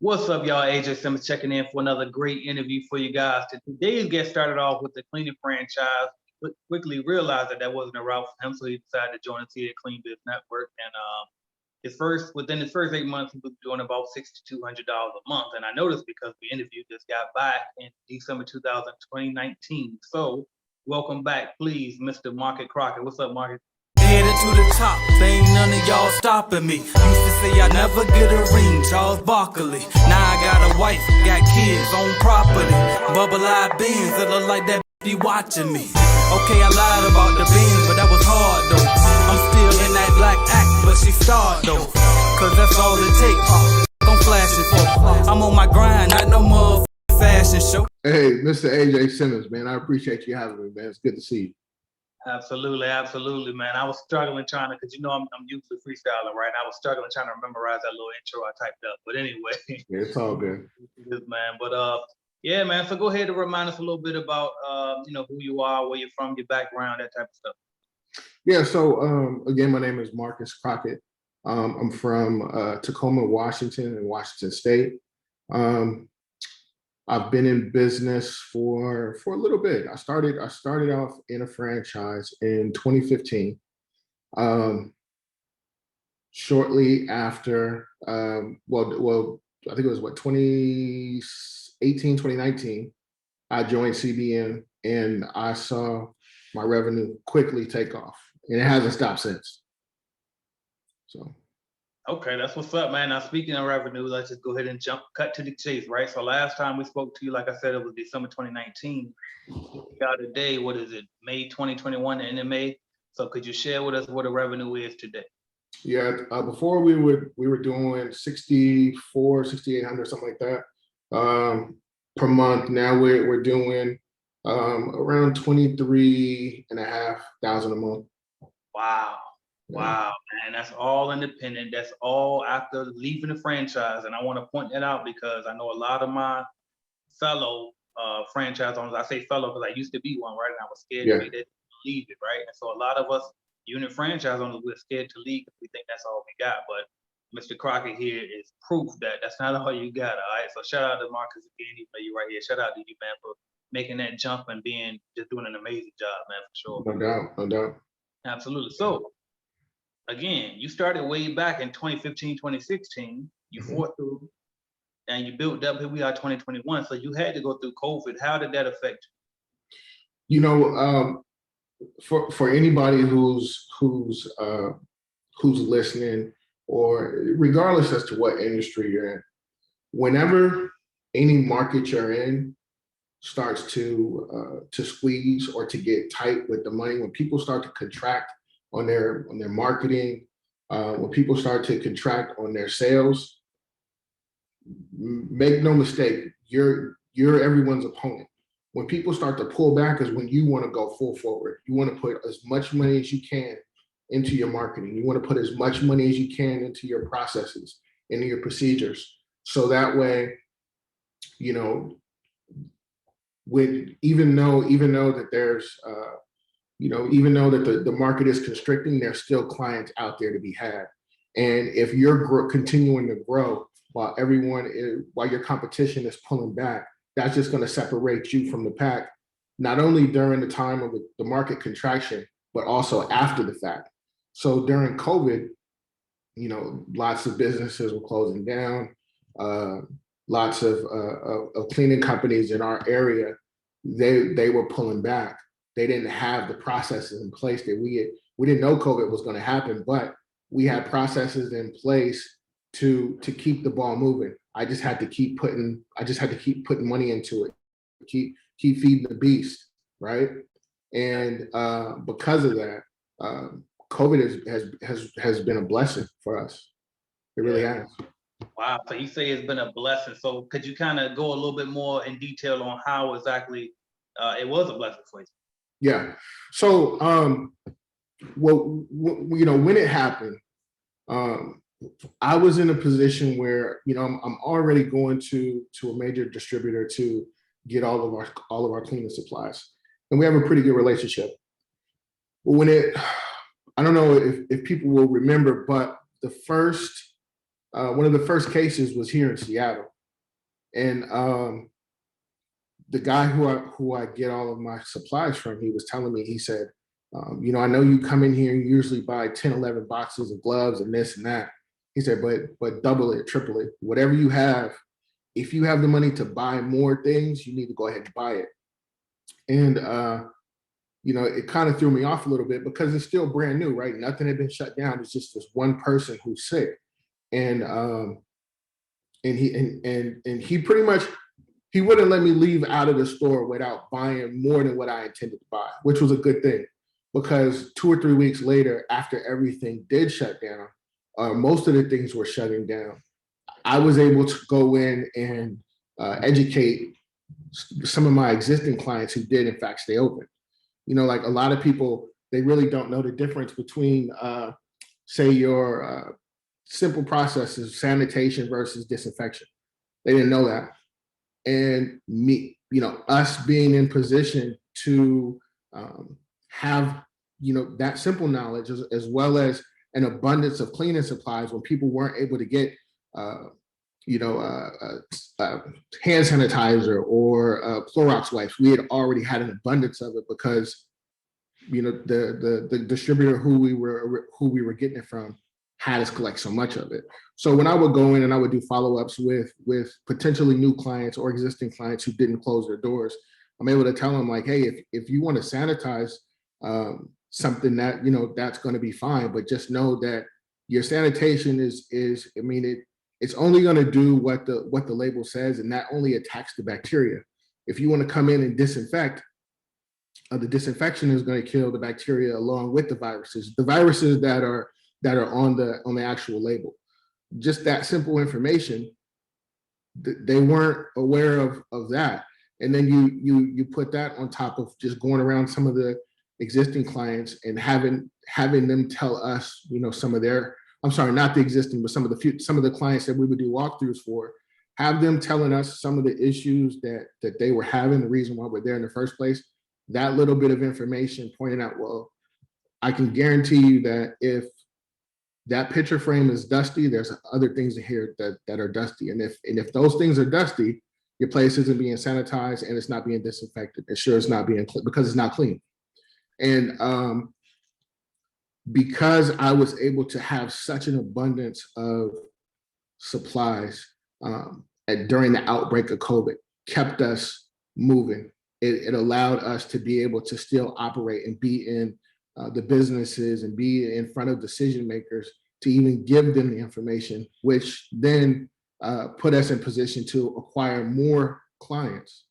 What's up, y'all? AJ Simmons checking in for another great interview for you guys. Today's guest started off with the cleaning franchise, but quickly realized that wasn't a route for him, so he decided to join the TA Clean Biz Network. And within his first 8 months, he was doing about $6,200 a month. And I noticed because we interviewed this guy back in December 2019. So welcome back, please, Mr. Market Crockett. What's up, Market? Headed to the top, there ain't none of y'all stopping me. Used to say I never get a ring, Charles Barkley. Now I got a wife, got kids, own property. Bubble-eyed beans that look like that be watching me. Okay, I lied about the beans, but that was hard though. I'm still in that black act, but she starred though. Cause that's all it takes. Don't flash it for. I'm on my grind, not no motherfucking fashion show. Hey, Mr. AJ Simmons, man, I appreciate you having me, man. It's good to see you. Absolutely, man. I was struggling trying to, because I'm usually freestyling, right? I was struggling trying to memorize that little intro I typed up. But anyway, Yeah, it's all good. Good, man. But yeah, man. So go ahead and remind us a little bit about who you are, where you're from, your background, that type of stuff. Yeah. So again, my name is Marcus Crockett. I'm from Tacoma, Washington, in Washington State. I've been in business for a little bit. I started off in a franchise in 2015. Shortly after, I think it was 2018, 2019, I joined CBN and I saw my revenue quickly take off, and it hasn't stopped since. So. Okay, that's what's up, man. Now, speaking of revenue, let's just go ahead and cut to the chase, right? So last time we spoke to you, like I said, it was December 2019. Today, what is it? May 2021, the end of May. So could you share with us what the revenue is today? Yeah, before we were doing 6,400, 6,800, something like that per month. Now we're doing around 23,500 a month. Wow, man, that's all independent. That's all after leaving the franchise. And I want to point that out because I know a lot of my fellow franchise owners, I say fellow because I used to be one, right? And I was scared to leave it, right? And so a lot of us unit franchise owners, we're scared to leave because we think that's all we got. But Mr. Crockett here is proof that that's not all you got, all right? So shout out to Marcus again, even though you're right here. Shout out to you, man, for making that jump and just doing an amazing job, man, for sure. No doubt. Absolutely. So again, you started way back in 2015, 2016. You fought through and you built up. Here we are, 2021. So you had to go through COVID. How did that affect you? For anybody who's listening, or regardless as to what industry you're in, whenever any market you're in starts to squeeze or to get tight with the money, when people start to contract on their marketing, when people start to contract on their sales, make no mistake, you're everyone's opponent. When people start to pull back is when you want to go full forward. You want to put as much money as you can into your marketing. You want to put as much money as you can into your processes, into your procedures. So that way, even though that there's even though that the market is constricting, there's still clients out there to be had. And if you're continuing to grow while your competition is pulling back, that's just going to separate you from the pack, not only during the time of the market contraction, but also after the fact. So during COVID, lots of businesses were closing down. Lots of cleaning companies in our area, they were pulling back. They didn't have the processes in place that we didn't know COVID was going to happen, but we had processes in place to keep the ball moving. I just had to keep putting money into it, keep feeding the beast, right? And because of that, COVID has been a blessing for us. It really has. Wow. So you say it's been a blessing. So could you kind of go a little bit more in detail on how exactly it was a blessing for you? Yeah. So, when it happened, I was in a position where, I'm already going to a major distributor to get all of our cleaning supplies, and we have a pretty good relationship. But I don't know if people will remember, but the first one of the first cases was here in Seattle, and the guy who I get all of my supplies from, he was telling me, he said, I know you come in here, you usually buy 10, 11 boxes of gloves and this and that. He said, but double it, triple it, whatever you have. If you have the money to buy more things, you need to go ahead and buy it. And it kind of threw me off a little bit because it's still brand new, right? Nothing had been shut down. It's just this one person who's sick, and he pretty much, he wouldn't let me leave out of the store without buying more than what I intended to buy, which was a good thing, because 2 or 3 weeks later, after everything did shut down, most of the things were shutting down, I was able to go in and educate some of my existing clients who did in fact stay open. Like a lot of people, they really don't know the difference between, say, your simple processes, sanitation versus disinfection. They didn't know that. And me, us being in position to have, that simple knowledge, as well as an abundance of cleaning supplies when people weren't able to get, hand sanitizer or Clorox wipes. We had already had an abundance of it because, the distributor who we were getting it from had us collect so much of it. So when I would go in and I would do follow-ups with potentially new clients or existing clients who didn't close their doors, I'm able to tell them, like, hey, if you want to sanitize something, that, that's going to be fine, but just know that your sanitation is it's only going to do what the label says, and that only attacks the bacteria. If you want to come in and disinfect, the disinfection is going to kill the bacteria along with the viruses that are on the actual label. Just that simple information, they weren't aware of that. And then you put that on top of just going around some of the existing clients and having them tell us, some of their, I'm sorry, not the existing, but some of the clients that we would do walkthroughs for, have them telling us some of the issues that they were having, the reason why we're there in the first place. That little bit of information pointing out, well, I can guarantee you that if that picture frame is dusty, there's other things in here that are dusty. And if those things are dusty, your place isn't being sanitized and it's not being disinfected. And sure, it's not being because it's not clean. And because I was able to have such an abundance of supplies during the outbreak of COVID, kept us moving. It allowed us to be able to still operate and be in the businesses and be in front of decision makers to even give them the information, which then put us in position to acquire more clients.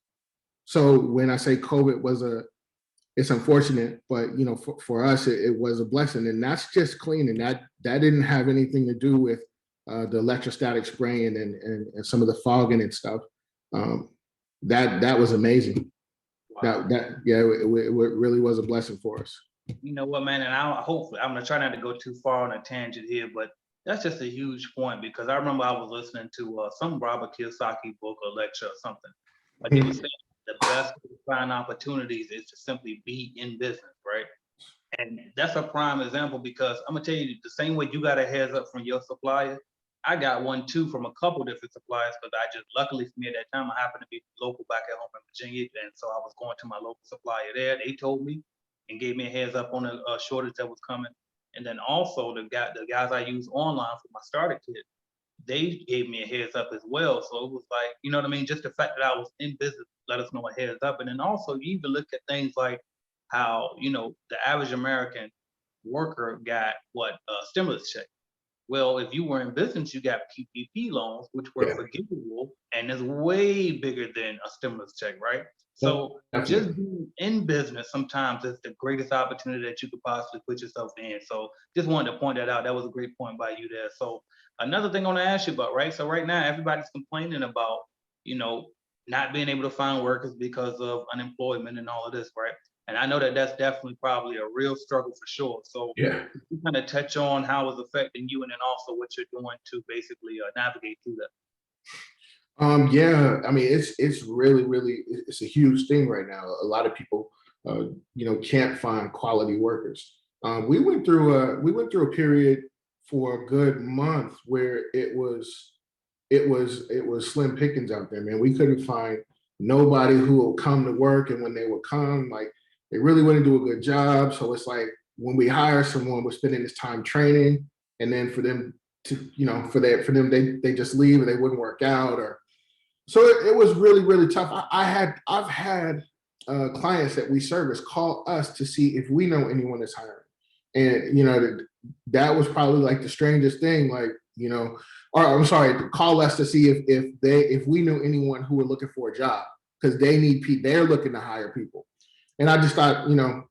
So when I say COVID it's unfortunate, but for us, it was a blessing. And that's just cleaning. That didn't have anything to do with the electrostatic spraying and some of the fogging and stuff. That was amazing. Wow. It really was a blessing for us. You know what, man, and hopefully I'm gonna try not to go too far on a tangent here, but that's just a huge point, because I remember I was listening to some Robert Kiyosaki book or lecture or something, but he was saying the best way to find opportunities is to simply be in business, right? And that's a prime example, because I'm gonna tell you, the same way you got a heads up from your supplier, I got one too from a couple different suppliers, because I just, luckily for me at that time, I happened to be local back at home in Virginia, and so I was going to my local supplier there. They told me and gave me a heads up on a shortage that was coming. And then also the guys I use online for my starter kit, they gave me a heads up as well. So it was like, you know what I mean? Just the fact that I was in business let us know a heads up. And then also you even look at things like how, the average American worker got a stimulus check. Well, if you were in business, you got PPP loans, which were forgivable, and is way bigger than a stimulus check, right? So just being in business sometimes is the greatest opportunity that you could possibly put yourself in. So just wanted to point that out. That was a great point by you there. So another thing I want to ask you about, right? So right now everybody's complaining about, not being able to find workers because of unemployment and all of this, right? And I know that that's definitely probably a real struggle for sure. So you kind of touch on how it's affecting you, and then also what you're doing to basically navigate through that. I mean, it's really, it's a huge thing right now. A lot of people, can't find quality workers. We went through a period for a good month where it was slim pickings out there, man. We couldn't find nobody who will come to work, and when they would come, like they really wouldn't do a good job. So it's like when we hire someone, we're spending this time training, and then for them to, you know, for them they just leave or they wouldn't work out, or so it was really, really tough. I've had clients that we service call us to see if we know anyone that's hiring, and you know that was probably like the strangest thing. Like, you know, or I'm sorry, call us to see if we knew anyone who were looking for a job, because they need people. They're looking to hire people, and I just thought, you know,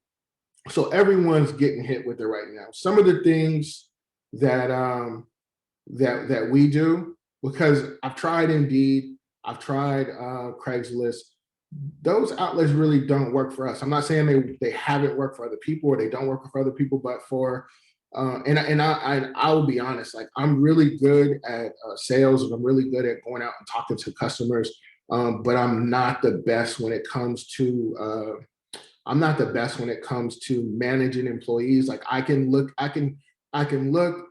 so everyone's getting hit with it right now. Some of the things that that we do, because I've tried Indeed, I've tried Craigslist. Those outlets really don't work for us. I'm not saying they haven't worked for other people or they don't work for other people, but for I will be honest, like I'm really good at sales, and I'm really good at going out and talking to customers, but I'm not the best when it comes to managing employees. Like I can look and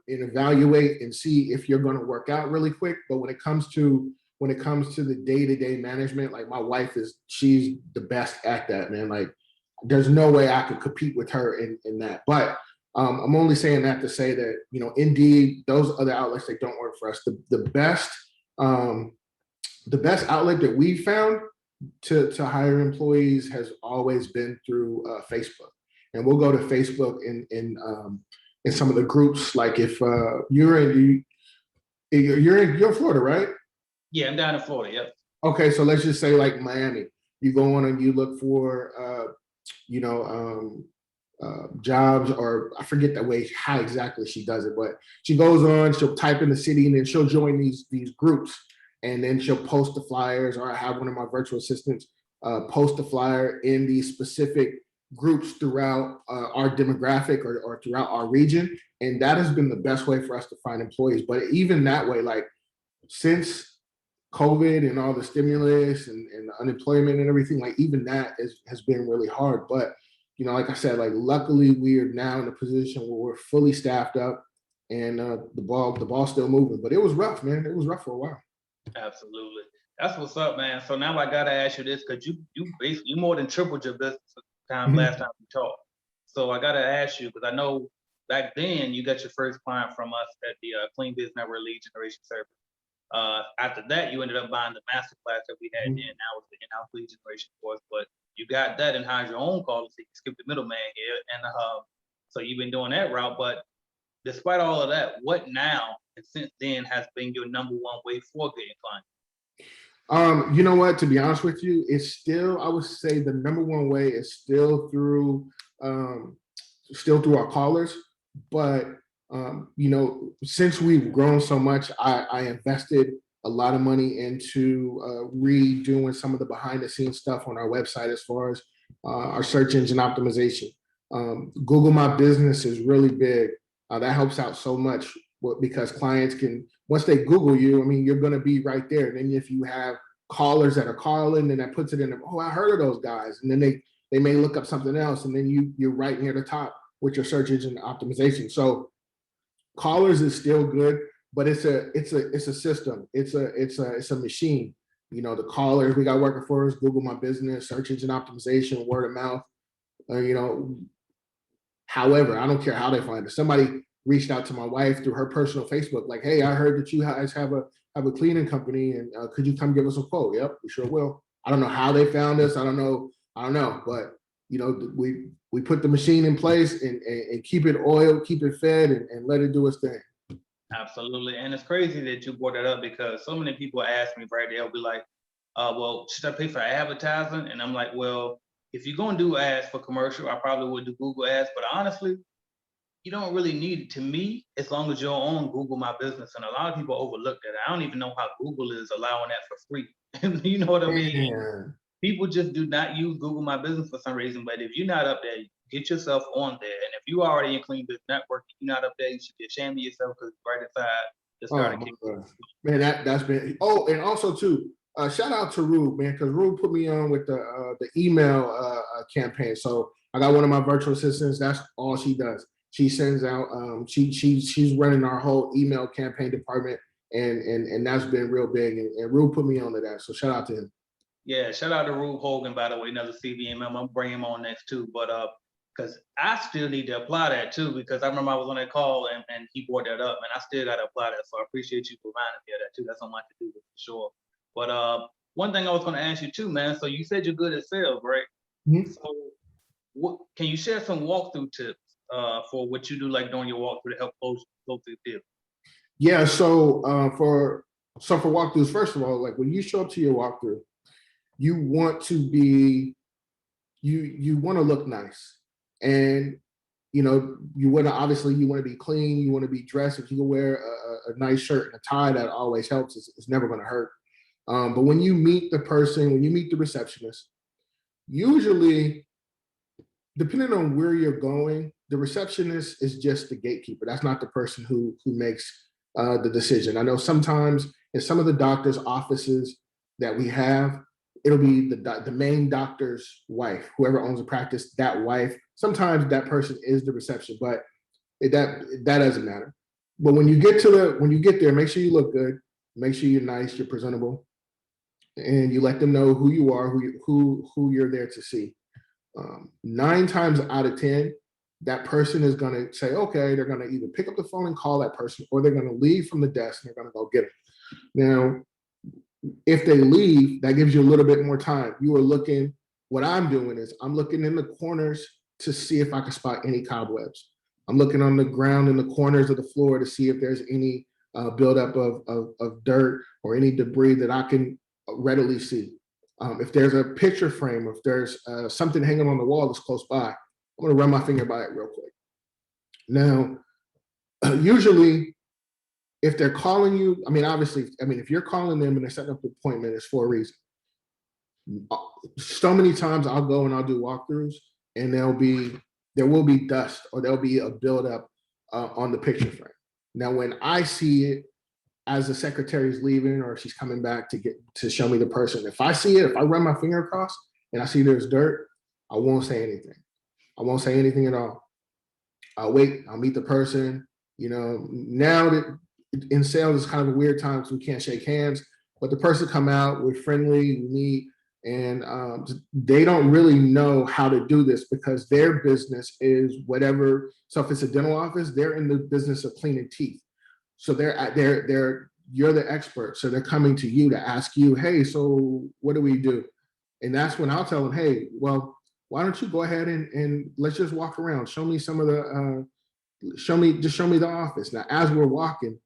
evaluate and see if you're going to work out really quick, but when it comes to the day-to-day management, like my wife she's the best at that, man. Like there's no way I could compete with her in that. But I'm only saying that to say that, you know, Indeed, those other outlets, they don't work for us. The best outlet that we found to hire employees has always been through Facebook. And we'll go to Facebook in some of the groups. Like if you're in Florida, right? Yeah, I'm down in Florida. Yep. Okay, so let's just say like Miami. You go on and you look for jobs, or I forget the way how exactly she does it, but she goes on, she'll type in the city, and then she'll join these groups, and then she'll post the flyers, or I have one of my virtual assistants post the flyer in these specific groups throughout our demographic or throughout our region, and that has been the best way for us to find employees. But even that way, like since COVID and all the stimulus and the unemployment and everything, like even that has been really hard. But you know, like I said, like luckily we are now in a position where we're fully staffed up, and the ball's still moving. But it was rough, man. It was rough for a while. Absolutely. That's what's up, man. So now I gotta ask you this, because you basically more than tripled your business last time we talked. So I gotta ask you, because I know back then you got your first client from us at the Clean Biz Network Lead Generation Service. After that, you ended up buying the master class that we had then. Now it's the in-house lead generation course, but you got that and hired your own call, so you skip the middleman here. And so you've been doing that route. But despite all of that, what now and since then has been your number one way for getting clients? You know what? To be honest with you, it's still, I would say the number one way is still through our callers. But you know, since we've grown so much, I invested a lot of money into redoing some of the behind the scenes stuff on our website as far as our search engine optimization. Google My Business is really big. That helps out so much because clients can, once they Google you, I mean, you're going to be right there. And then if you have callers that are calling, then that puts it in, oh, I heard of those guys. And then they may look up something else, and then you're right near the top with your search engine optimization. So callers is still good, but it's a system. It's a machine. You know, the callers we got working for us, Google My Business, search engine optimization, word of mouth. You know, however, I don't care how they find it. Somebody reached out to my wife through her personal Facebook, like, hey, I heard that you guys have a cleaning company, and could you come give us a quote? Yep, we sure will. I don't know how they found us. I don't know, but you know, we put the machine in place and keep it oiled, keep it fed, and let it do its thing. Absolutely. And it's crazy that you brought that up, because so many people ask me, right, they'll be like, well, should I pay for advertising? And I'm like, well, if you're going to do ads for commercial, I probably would do Google ads, but honestly, you don't really need it. To me, as long as you're on Google My Business. And a lot of people overlook that. I don't even know how Google is allowing that for free. You know what I mean? Yeah. People just do not use Google My Business for some reason. But if you're not up there, get yourself on there. And if you already in Clean Biz Network, you're not up there, you should be ashamed of yourself, because right inside the starter kit. Man, that's been. Oh, and also too, shout out to Rube, man, because Rube put me on with the email campaign. So I got one of my virtual assistants. That's all she does. She sends out, she's running our whole email campaign department, and that's been real big. And Rue put me onto that, so shout out to him. Yeah, shout out to Rube Hogan, by the way, another CVM member. I'm bringing him on next too, but because I still need to apply that too, because I remember I was on that call and he brought that up, and I still got to apply that. So I appreciate you for reminding me of that too. That's something I have to do for sure. But one thing I was going to ask you too, man. So you said you're good at sales, right? Mhm. So what can you share some walkthrough tips for what you do, like during your walkthrough to help close the deal? Yeah, so for walkthroughs, first of all, like when you show up to your walkthrough, you want to be, you want to look nice, and you know, you want to, obviously you want to be clean, you want to be dressed. If you can wear a nice shirt and a tie, that always helps. It's never going to hurt. But when you meet the person, when you meet the receptionist, usually, depending on where you're going, the receptionist is just the gatekeeper. That's not the person who makes the decision. I know sometimes in some of the doctor's offices that we have, it'll be the main doctor's wife, whoever owns the practice, that wife. Sometimes that person is the reception, but that doesn't matter. But when you get there, make sure you look good, make sure you're nice, you're presentable, and you let them know who you are, who you're there to see. 9 times out of 10, that person is going to say, okay, they're going to either pick up the phone and call that person, or they're going to leave from the desk and they're going to go get it. Now, if they leave, that gives you a little bit more time. You are looking, what I'm doing is I'm looking in the corners to see if I can spot any cobwebs. I'm looking on the ground in the corners of the floor to see if there's any buildup of dirt or any debris that I can readily see. If there's a picture frame, if there's something hanging on the wall that's close by, I'm gonna run my finger by it real quick. Now, usually, if they're calling you, obviously, if you're calling them and they're setting up an appointment, it's for a reason. So many times I'll go and I'll do walkthroughs, and there will be dust or there'll be a buildup on the picture frame. Now, when I see it as the secretary's leaving or she's coming back to show me the person, if I see it, if I run my finger across and I see there's dirt, I won't say anything. I won't say anything at all. I'll wait, I'll meet the person. You know, now that in sales is kind of a weird time because we can't shake hands, but the person come out, we're friendly, we meet, and they don't really know how to do this because their business is whatever. So if it's a dental office, they're in the business of cleaning teeth. So you're the expert. So they're coming to you to ask you, hey, so what do we do? And that's when I'll tell them, hey, well, why don't you go ahead and let's just walk around. Show me some of the, show me the office. Now, as we're walking,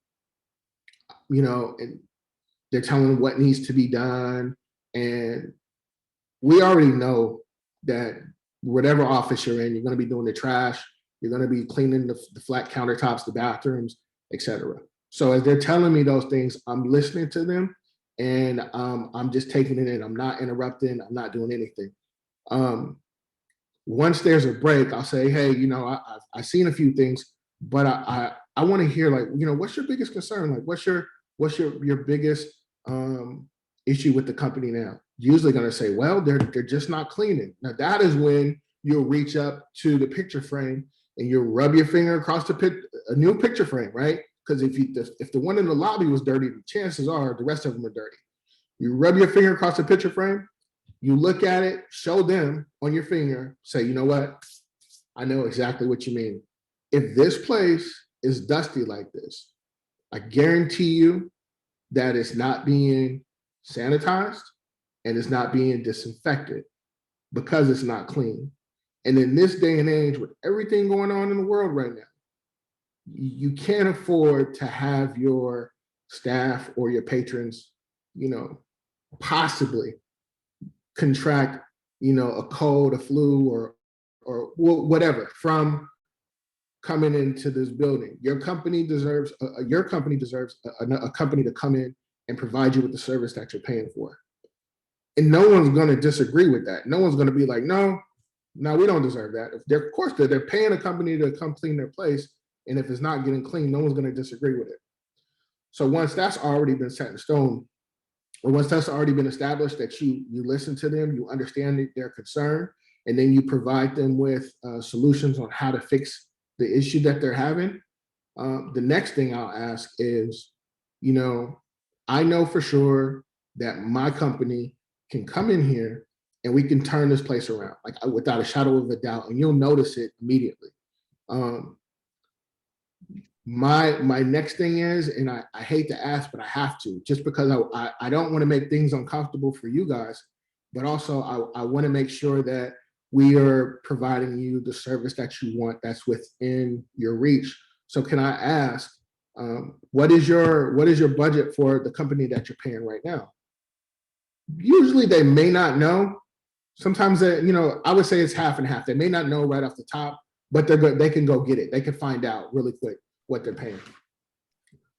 you know, and they're telling what needs to be done. And we already know that whatever office you're in, you're going to be doing the trash, you're going to be cleaning the flat countertops, the bathrooms, etc. So as they're telling me those things, I'm listening to them, and I'm just taking it in. I'm not interrupting. I'm not doing anything. Once there's a break, I'll say, hey, you know, I've seen a few things, but I want to hear, like, you know, what's your biggest concern? Like, what's your biggest issue with the company now? Usually going to say, well, they're just not cleaning. Now that is when you'll reach up to the picture frame and you'll rub your finger across a new picture frame, right? Because if the one in the lobby was dirty, chances are the rest of them are dirty. You rub your finger across the picture frame, you look at it, show them on your finger, say, you know what? I know exactly what you mean. If this place is dusty like this, I guarantee you that it's not being sanitized and it's not being disinfected because it's not clean. And in this day and age, with everything going on in the world right now, you can't afford to have your staff or your patrons, you know, possibly contract, you know, a cold, a flu, or whatever from coming into this building. Your company deserves a company to come in and provide you with the service that you're paying for. And no one's going to disagree with that. No one's going to be like, no, we don't deserve that. Of course, they're paying a company to come clean their place. And if it's not getting clean, no one's going to disagree with it. So once that's already been set in stone, or once that's already been established, that you listen to them, you understand their concern, and then you provide them with solutions on how to fix the issue that they're having, the next thing I'll ask is, you know, I know for sure that my company can come in here and we can turn this place around, like without a shadow of a doubt, and you'll notice it immediately. Um, my next thing is, and I hate to ask, but I have to, just because I don't want to make things uncomfortable for you guys, but also I want to make sure that we are providing you the service that you want that's within your reach. So can I ask, what is your budget for the company that you're paying right now? Usually they may not know. Sometimes you know, I would say it's half and half. They may not know right off the top, but they're good. They can go get it. They can find out really quick what they're paying.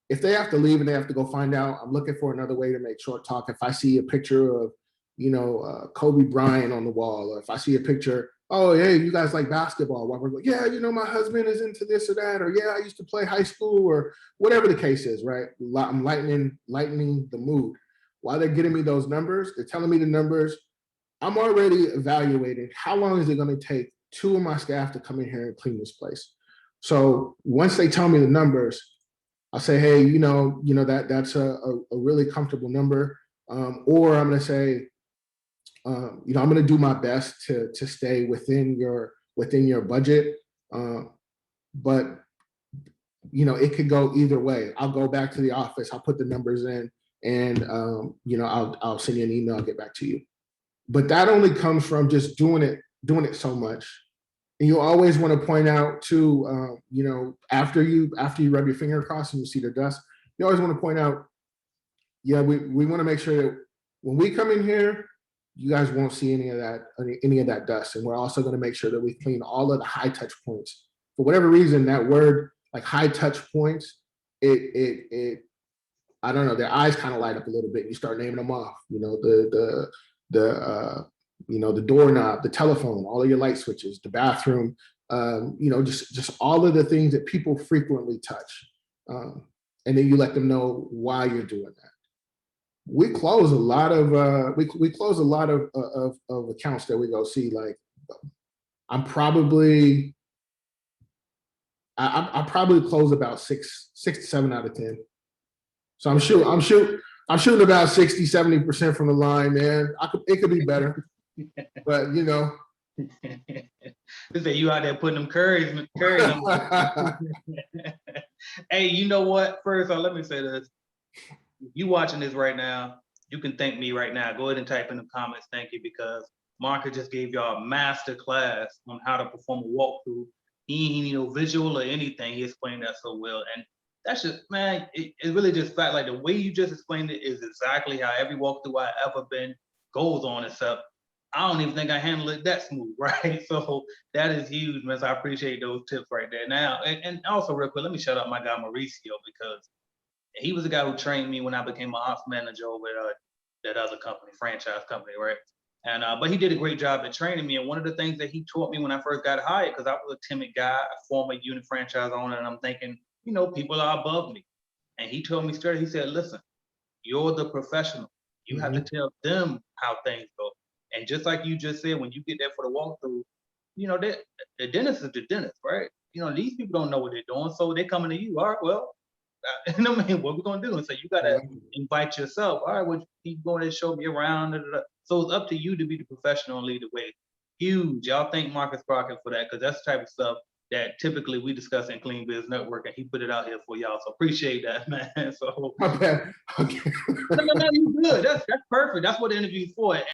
If they have to leave and they have to go find out, I'm looking for another way to make short talk. If I see a picture of, you know, Kobe Bryant on the wall, or if I see a picture, oh, hey, you guys like basketball? While we're going, yeah, you know, my husband is into this or that, or yeah, I used to play high school, or whatever the case is, right? I'm lightening the mood. While they're getting me those numbers, they're telling me the numbers. I'm already evaluating how long is it going to take 2 of my staff to come in here and clean this place. So once they tell me the numbers, I'll say, hey, you know that's a really comfortable number, or I'm going to say, you know, I'm going to do my best to stay within your budget, but you know, it could go either way. I'll go back to the office, I'll put the numbers in, and you know, I'll send you an email, I'll get back to you. But that only comes from just doing it so much. And you always want to point out too, you know, after you rub your finger across and you see the dust, you always want to point out, yeah, we want to make sure that when we come in here, you guys won't see any of that dust. And we're also going to make sure that we clean all of the high touch points. For whatever reason, that word, like high touch points, it I don't know, their eyes kind of light up a little bit. You start naming them off, you know, you know, the doorknob, the telephone, all of your light switches, the bathroom, you know, just all of the things that people frequently touch. And then you let them know why you're doing that. We close a lot of accounts that we go see. Like I probably close about six to 7 out of 10. So I'm shooting about 60-70% from the line, man. It could be better, but you know. They say you out there putting them curries. Hey, you know what? First, let me say this. If you watching this right now, you can thank me right now. Go ahead and type in the comments, thank you, because Marcus just gave y'all a master class on how to perform a walkthrough. He ain't need no visual or anything. He explained that so well. And that's just, man, it really just fact, like the way you just explained it is exactly how every walkthrough I ever been goes on, except I don't even think I handle it that smooth, right? So that is huge, man. So I appreciate those tips right there. Now, and also real quick, let me shout out my guy Mauricio, because he was the guy who trained me when I became an ops manager over at that other company, franchise company, right? And but he did a great job at training me. And one of the things that he taught me when I first got hired, because I was a timid guy, a former unit franchise owner, and I'm thinking, you know, people are above me. And he told me straight, he said, listen, you're the professional. You have to tell them how things go. And just like you just said, when you get there for the walkthrough, you know, the dentist is the dentist, right? You know, these people don't know what they're doing, so they're coming to you. All right, well, I mean, what we're gonna do? And so you gotta invite yourself. All right, well, keep going and show me around. So it's up to you to be the professional and lead the way. Huge. Y'all thank Marcus Crockett for that, because that's the type of stuff that typically we discuss in Clean Biz Network, and he put it out here for y'all. So appreciate that, man. So My bad. Okay. no, you good. That's perfect. That's what the interview's for.